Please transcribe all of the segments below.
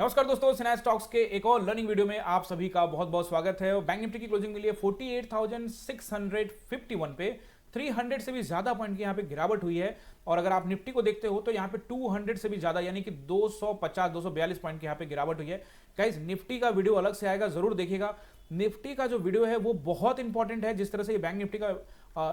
नमस्कार दोस्तों, सिन्हा स्टॉक्स के एक और लर्निंग वीडियो में आप सभी का बहुत बहुत स्वागत है। और बैंक निफ्टी की क्लोजिंग मिली है 48,651 पे। 300 से भी ज्यादा पॉइंट की यहाँ पे गिरावट हुई है। और अगर आप निफ्टी को देखते हो तो यहाँ पे 200 से भी ज्यादा यानी कि 242 पॉइंट की यहाँ पे गिरावट हुई है। गाइस, निफ्टी का वीडियो अलग से आएगा, जरूर देखिएगा। निफ्टी का जो वीडियो है वो बहुत इंपॉर्टेंट है, जिस तरह से ये बैंक निफ्टी का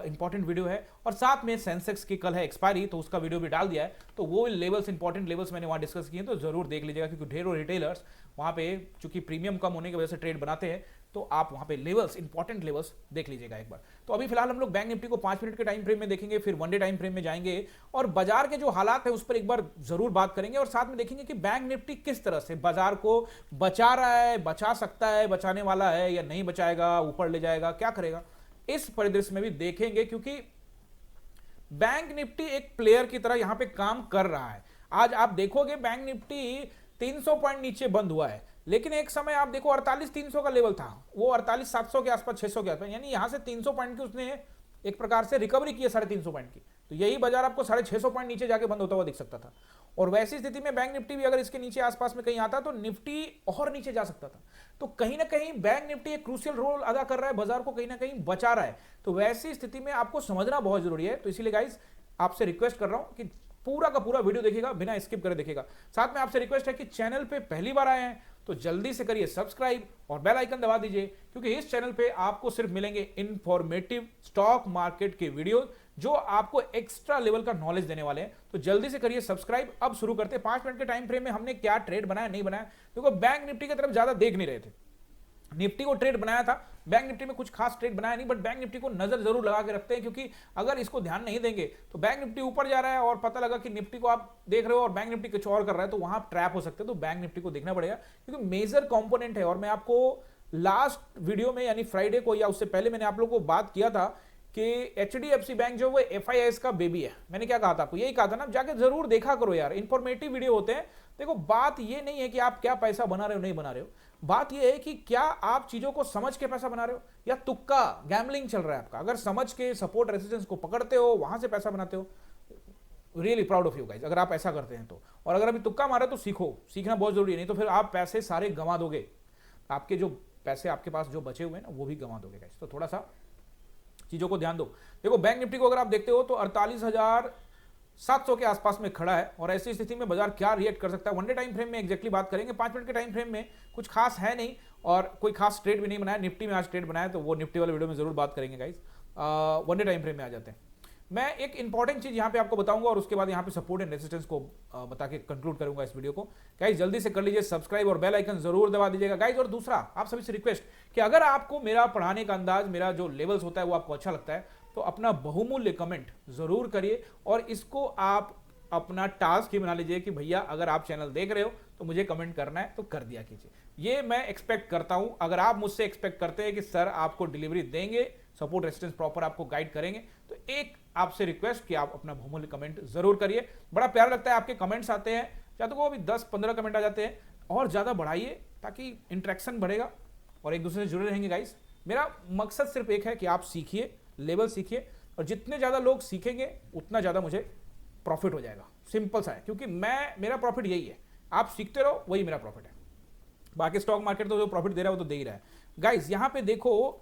इंपॉर्टेंट वीडियो है। और साथ में सेंसेक्स की कल है एक्सपायरी, तो उसका वीडियो भी डाल दिया है। तो वो लेवल्स, इंपॉर्टेंट लेवल्स मैंने वहां डिस्कस किए हैं, तो जरूर देख लीजिएगा। क्योंकि ढेरों रिटेलर्स वहां पे चूंकि प्रीमियम कम होने की वजह से ट्रेड बनाते हैं, तो आप वहां पे लेवल्स, इंपॉर्टेंट लेवल्स देख लीजिएगा एक बार। तो अभी फिलहाल हम लोग बैंक निफ्टी को 5 मिनट के टाइम फ्रेम में देखेंगे, फिर वन डे टाइम फ्रेम में जाएंगे और बाजार के जो हालात है उस पर एक बार जरूर बात करेंगे। और साथ में देखेंगे कि बैंक निफ्टी किस तरह से बाजार को बचा रहा है, बचा सकता है, बचाने वाला है या नहीं बचाएगा, ऊपर ले जाएगा, क्या करेगा, इस परिदृश्य में भी देखेंगे। क्योंकि बैंक निफ्टी एक प्लेयर की तरह यहां पे काम कर रहा है। आज आप देखोगे बैंक निफ्टी 300 पॉइंट नीचे बंद हुआ है, लेकिन एक समय आप देखो 48,300 का लेवल था, वो 48,700 के आसपास, 600 के आसपास, यानी यहां से 300 पॉइंट की उसने एक प्रकार से रिकवरी की है, 350 पॉइंट की। तो यही बाजार आपको 650 पॉइंट नीचे जाके बंद होता हुआ दिख सकता था। और वैसी स्थिति में बैंक निफ्टी भी अगर इसके नीचे आसपास में कहीं आता तो निफ्टी और नीचे जा सकता था। तो कहीं ना कहीं बैंक निफ्टी एक क्रूशियल रोल अदा कर रहा है, बाजार को कहीं ना कहीं बचा रहा है। तो वैसी स्थिति में आपको समझना बहुत जरूरी है। तो इसीलिए गाइस, आपसे रिक्वेस्ट कर रहा हूं कि पूरा का पूरा वीडियो देखिएगा, बिना स्किप करे देखिएगा। साथ में आपसे रिक्वेस्ट है कि चैनल पे पहली बार आए हैं तो जल्दी से करिए सब्सक्राइब और बेल आइकन दबा दीजिए। क्योंकि इस चैनल पे आपको सिर्फ मिलेंगे इंफॉर्मेटिव स्टॉक मार्केट के वीडियो जो आपको एक्स्ट्रा लेवल का नॉलेज देने वाले हैं। तो जल्दी से करिए सब्सक्राइब। अब शुरू करते हैं 5 मिनट के टाइम फ्रेम में हमने क्या ट्रेड बनाया, नहीं बनाया। देखो, बैंक निफ्टी की तरफ ज्यादा देख नहीं रहे थे। निफ्टी को ट्रेड बनाया था, बैंक निफ्टी में कुछ खास ट्रेड बनाया नहीं, बट बैंक निफ्टी को नजर जरूर लगा के रखते हैं। क्योंकि अगर इसको ध्यान नहीं देंगे तो बैंक निफ्टी ऊपर जा रहा है और पता लगा कि निफ्टी को आप देख रहे हो और बैंक निफ्टी कुछ और कर रहा है, तो वहां ट्रैप हो सकते हैं। तो बैंक निफ्टी को देखना पड़ेगा, क्योंकि मेजर कंपोनेंट है। और मैं आपको लास्ट वीडियो में यानी फ्राइडे को या उससे पहले मैंने आप लोगों को बात किया था कि एचडीएफसी बैंक जो वो एफआईआईएस का बेबी है। मैंने क्या कहा था आपको, यही कहा था ना, जाके जरूर देखा करो यार, इंफॉर्मेटिव वीडियो होते हैं। देखो, बात ये नहीं है कि आप क्या पैसा बना रहे हो, नहीं बना रहे हो। बात यह है कि क्या आप चीजों को समझ के पैसा बना रहे हो या तुक्का गैम्बलिंग चल रहा है आपका। अगर समझ के सपोर्ट रेजिस्टेंस को पकड़ते हो, वहां से पैसा बनाते हो, really proud of you guys अगर आप ऐसा करते हैं तो। और अगर अभी तुक्का मारे तो सीखो, सीखना बहुत जरूरी है, नहीं तो फिर आप पैसे सारे गंवा दोगे। आपके जो पैसे आपके पास जो बचे हुए हैं ना, वो भी गंवा दोगे गाइस। तो थोड़ा सा चीजों को ध्यान दो। देखो, बैंक निफ्टी को अगर आप देखते हो तो 48,700 के आसपास में खड़ा है। और ऐसी स्थिति में बाजार क्या रिएक्ट कर सकता है, वन डे टाइम फ्रेम में एग्जैक्टली बात करेंगे। 5 मिनट के टाइम फ्रेम में कुछ खास है नहीं और कोई खास ट्रेड भी नहीं बनाया। निफ्टी में आज ट्रेड बनाया, तो वो निफ्टी वाले वीडियो में जरूर बात करेंगे guys. One day time frame में आ जाते हैं। मैं एक इंपॉर्टेंट चीज यहां पे आपको बताऊंगा और उसके बाद यहां पे सपोर्ट एंड रेजिस्टेंस को बता के कंक्लूड करूंगा इस वीडियो को। गाइस, जल्दी से कर लीजिए सब्सक्राइब और बेल आइकन जरूर दबा दीजिएगा गाइस। और दूसरा, आप सभी से रिक्वेस्ट कि अगर आपको मेरा पढ़ाने का अंदाज, मेरा जो लेवल्स होता है वो आपको अच्छा लगता है, तो अपना बहुमूल्य कमेंट जरूर करिए। और इसको आप अपना टास्क ही बना लीजिए कि भैया अगर आप चैनल देख रहे हो तो मुझे कमेंट करना है, तो कर दिया कीजिए। ये मैं एक्सपेक्ट करता हूं। अगर आप मुझसे एक्सपेक्ट करते हैं कि सर आपको डिलीवरी देंगे, सपोर्ट रेजिस्टेंस प्रॉपर आपको गाइड करेंगे, तो एक आपसे रिक्वेस्ट कि आप अपना बहुमूल्य कमेंट जरूर करिए। बड़ा प्यार लगता है आपके कमेंट्स आते हैं, या तो वो अभी 10-15 कमेंट आ जाते हैं, और ज्यादा बढ़ाइए ताकि इंटरेक्शन बढ़ेगा और एक दूसरे से जुड़े रहेंगे गाइस। मेरा मकसद सिर्फ एक है कि आप सीखिए, लेवल सीखिए, और जितने ज्यादा लोग सीखेंगे उतना ज्यादा मुझे प्रॉफिट हो जाएगा। सिंपल सा है, क्योंकि मेरा प्रॉफिट यही है, आप सीखते रहो, वही मेरा प्रॉफिट है। बाकी स्टॉक मार्केट तो जो प्रॉफिट दे रहा है वो तो दे ही रहा है गाइस। यहां पे देखो,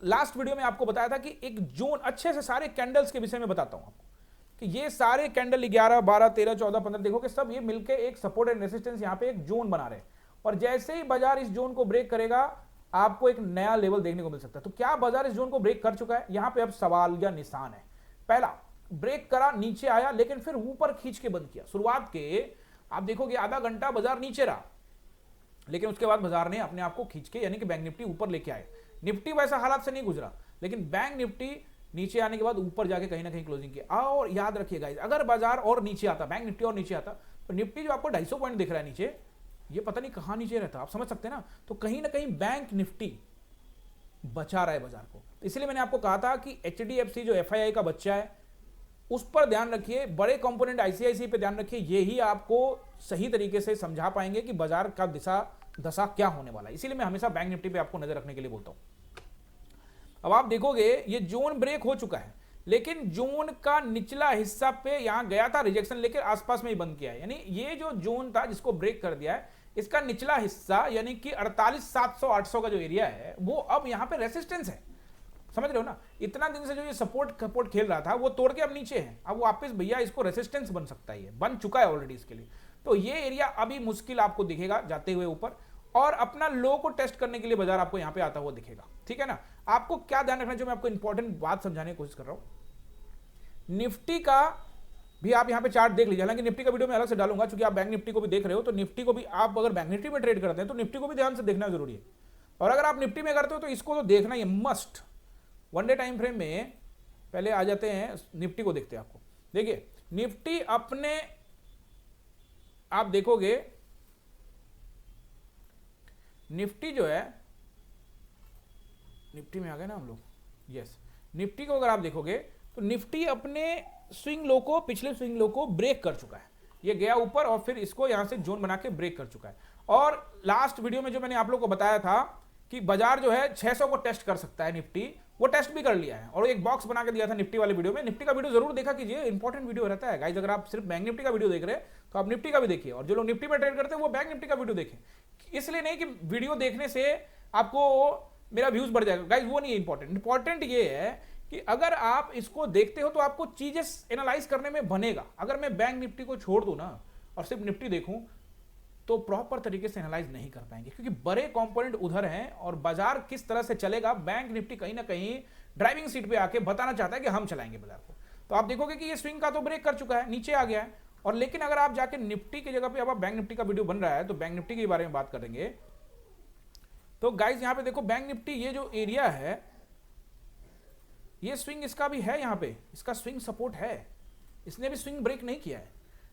लास्ट वीडियो में आपको बताया था कि एक जोन, अच्छे से सारे कैंडल्स के विषय में बताता हूं आपको कि ये सारे कैंडल 11, 12, 13, 14, 15 देखो कि सब ये मिलकर एक सपोर्ट एंड रेजिस्टेंस यहां पे एक जोन बना रहे हैं। और जैसे ही बाजार इस जोन को ब्रेक करेगा, आपको एक नया लेवल देखने को मिल सकता है। तो क्या बाजार इस जोन को ब्रेक कर चुका है? यहां पे अब सवाल या निशान है। पहला, ब्रेक करा, नीचे आया, लेकिन फिर ऊपर खींच के बंद किया। शुरुआत के आप देखोगे आधा घंटा बाजार नीचे रहा, लेकिन उसके बाद बाजार ने अपने आप को खींच के, यानी कि बैंक निफ्टी ऊपर लेके आए। निफ्टी वैसा हालात से नहीं गुजरा, लेकिन बैंक निफ्टी नीचे आने के बाद ऊपर जाके कहीं ना कहीं क्लोजिंग किया। और याद रखिए गाइस, अगर बाजार और नीचे आता, बैंक निफ्टी और नीचे आता, तो निफ्टी जो आपको 250 पॉइंट दिख रहा है नीचे, ये पता नहीं कहां नीचे रहता, आप समझ सकते हैं ना। तो कहीं ना कहीं बैंक निफ्टी बचा रहा है बाजार को। इसलिए मैंने आपको कहा था कि एचडीएफसी जो एफआईआई का बच्चा है, उस पर ध्यान रखिए, बड़े कंपोनेंट आईसीआईसी पे ध्यान रखिए। यही आपको सही तरीके से समझा पाएंगे कि बाजार का दशा क्या होने वाला है। इसीलिए मैं हमेशा बैंक निफ्टी पे आपको नजर रखने के लिए बोलता हूं। अब आप देखोगे ये जोन ब्रेक हो चुका है, लेकिन जोन का निचला हिस्सा पे यहां गया था रिजेक्शन लेकर, आसपास में ही बंद किया है। यानी ये जो जोन था जिसको ब्रेक कर दिया है, इसका निचला हिस्सा यानी कि 48,700-800 का जो एरिया है वो अब यहां पे रेसिस्टेंस है, समझ रहे हो ना। इतना दिन से जो ये सपोर्ट खेल रहा था वो तोड़ के अब नीचे है, अब वापस भैया इसको रेसिस्टेंस बन सकता है, बन चुका है ऑलरेडी इसके लिए। तो ये एरिया अभी मुश्किल आपको दिखेगा जाते हुए ऊपर, और अपना लो को टेस्ट करने के लिए बाजार आपको यहां पे आता हुआ दिखेगा, ठीक है ना। आपको क्या ध्यान रखना, जो मैं आपको इंपॉर्टेंट बात समझाने की कोशिश कर रहा हूं, निफ्टी का भी आप यहां पे चार्ट देख लीजिए। हालांकि निफ्टी का वीडियो मैं अलग से डालूंगा, क्योंकि आप बैंक निफ्टी को भी देख रहे हो, तो निफ्टी को भी आप अगर बैंक निफ्टी में ट्रेड करते हैं तो निफ्टी को भी ध्यान से देखना जरूरी है। और अगर आप निफ्टी में करते हो तो इसको तो देखना he must. One day time frame में पहले आ जाते हैं, निफ्टी को देखते हैं। आपको देखिए निफ्टी अपने, आप देखोगे निफ्टी जो है, निफ्टी में आ गए ना हम लोग, यस। निफ्टी को अगर आप देखोगे तो निफ्टी अपने स्विंग लो को, पिछले स्विंग लो को ब्रेक कर चुका है। ये गया ऊपर और फिर इसको यहां से जोन बना के ब्रेक कर चुका है। और लास्ट वीडियो में जो मैंने आप लोगों को बताया था कि बाजार जो है 600 को टेस्ट कर सकता है निफ्टी, वो टेस्ट भी कर लिया है और एक बॉक्स बना के दिया था निफ्टी वाले वीडियो में। निफ्टी का वीडियो जरूर देखा कीजिए, इंपॉर्टेंट वीडियो रहता है गाइस। अगर आप सिर्फ बैंक निफ्टी का वीडियो देख रहे हैं तो आप निफ्टी का भी देखिए, और जो लोग निफ्टी में ट्रेड करते हैं वो बैंक निफ्टी का वीडियो देखें। इसलिए नहीं कि वीडियो देखने से आपको मेरा व्यूज बढ़ जाएगा गाइस, वो नहीं है इंपॉर्टेंट। इंपॉर्टेंट ये है कि अगर आप इसको देखते हो तो आपको चीजें एनालाइज करने में बनेगा। अगर मैं बैंक निफ्टी को छोड़ दूं ना और सिर्फ निफ्टी देखूं तो प्रॉपर तरीके से एनालाइज नहीं कर पाएंगे, क्योंकि बड़े कंपोनेंट उधर हैं और बाजार किस तरह से चलेगा, बैंक निफ्टी कहीं ना कहीं ड्राइविंग सीट पे आके बताना चाहता है कि हम चलाएंगे बाजार को। तो आप देखोगे कि ये स्विंग का तो ब्रेक कर चुका है, नीचे आ गया है। और लेकिन अगर आप जाके निफ्टी की जगह पे, अब आप बैंक निफ्टी का वीडियो बन रहा है तो बैंक निफ्टी के बारे में बात करेंगे। तो गाइज यहां पे देखो बैंक निफ्टी, ये जो एरिया है, ये स्विंग इसका भी है, यहां पे इसका स्विंग सपोर्ट है, इसने भी स्विंग ब्रेक नहीं किया है।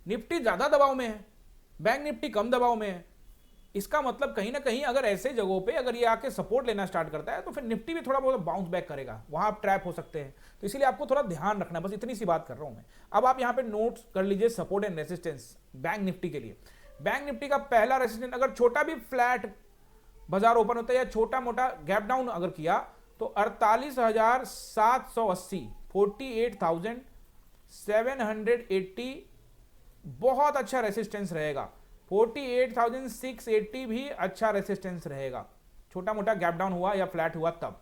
निफ्टी ज्यादा दबाव में है, बैंक निफ्टी कम दबाव में है। इसका मतलब कहीं ना कहीं अगर ऐसे जगहों पे अगर ये आके सपोर्ट लेना स्टार्ट करता है तो फिर निफ्टी भी थोड़ा बहुत बाउंस बैक करेगा, वहां आप ट्रैप हो सकते हैं। तो इसीलिए आपको थोड़ा ध्यान रखना है, बस इतनी सी बात कर रहा हूं मैं। अब आप यहां पे नोट कर लीजिए support and resistance bank Nifty के लिए। बैंक निफ्टी का पहला रेसिस्टेंस, अगर छोटा भी फ्लैट बाजार ओपन होता है या छोटा मोटा गैप डाउन अगर किया तो 48,780, 48,780 बहुत अच्छा रेसिस्टेंस रहेगा। 48,680 भी अच्छा रेसिस्टेंस रहेगा, छोटा मोटा गैप डाउन हुआ या फ्लैट हुआ तब।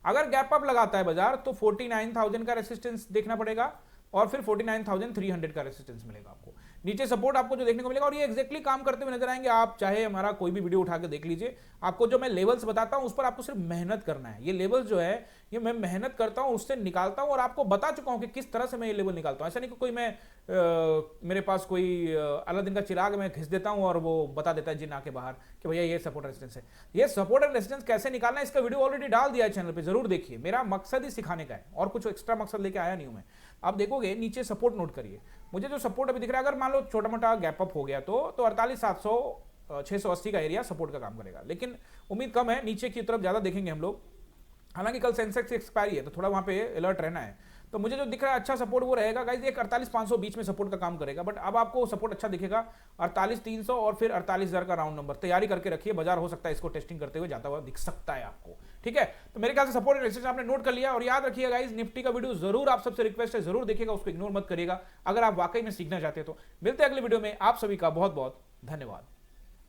अगर गैप अप लगाता है बाजार तो 49,000 का रेसिस्टेंस देखना पड़ेगा और फिर 49,300 का रेसिस्टेंस मिलेगा आपको। नीचे सपोर्ट आपको जो देखने को मिलेगा, और ये एग्जैक्टली काम करते हुए नजर आएंगे। आप चाहे हमारा कोई भी वीडियो उठा के देख लीजिए, आपको जो मैं लेवल्स बताता हूं उस पर आपको सिर्फ मेहनत करना है। ये लेवल्स जो है ये मैं मेहनत करता हूं, उससे निकालता हूं और आपको बता चुका हूं कि किस तरह से मैं ये लेवल निकालता हूं। ऐसा नहीं कि कोई मैं मेरे पास कोई अलादीन का चिराग मैं घिस देता हूं और वो बता देता है जिन आके बाहर कि भैया ये सपोर्ट रेजिस्टेंस है। ये सपोर्ट एंड रेजिस्टेंस कैसे निकालना है इसका वीडियो ऑलरेडी डाल दिया है चैनल पे, जरूर देखिए। मेरा मकसद ही सिखाने का है और कुछ एक्स्ट्रा मकसद लेके आया नहीं हूं मैं। आप देखोगे नीचे सपोर्ट नोट करिए, मुझे जो सपोर्ट अभी दिख रहा है, अगर मान लो छोटा मोटा गैप अप हो गया तो 48,700 680 का एरिया सपोर्ट का काम करेगा, लेकिन उम्मीद कम है। नीचे की तरफ ज्यादा देखेंगे हम लोग, हालांकि कल सेंसेक्स की एक्सपायरी है तो थोड़ा वहां पे अलर्ट रहना है। तो मुझे जो दिख रहा है अच्छा सपोर्ट वो रहेगा गाइस, ये 48,500 बीच में सपोर्ट का काम करेगा। बट अब आपको सपोर्ट अच्छा दिखेगा 48,300 और फिर 48,000 का राउंड नंबर तैयारी करके रखिए। बाजार हो सकता है इसको टेस्टिंग करते हुए जाता हुआ दिख सकता है आपको, ठीक है। तो मेरे ख्याल से सपोर्ट रेजिस्टेंस आपने नोट कर लिया। और याद रखिए गाइस, निफ्टी का वीडियो जरूर आप सबसे रिक्वेस्ट है, जरूर देखिएगा, उसको इग्नोर मत करिएगा अगर आप वाकई में सीखना चाहते हैं। तो मिलते हैं अगले वीडियो में, आप सभी का बहुत बहुत धन्यवाद।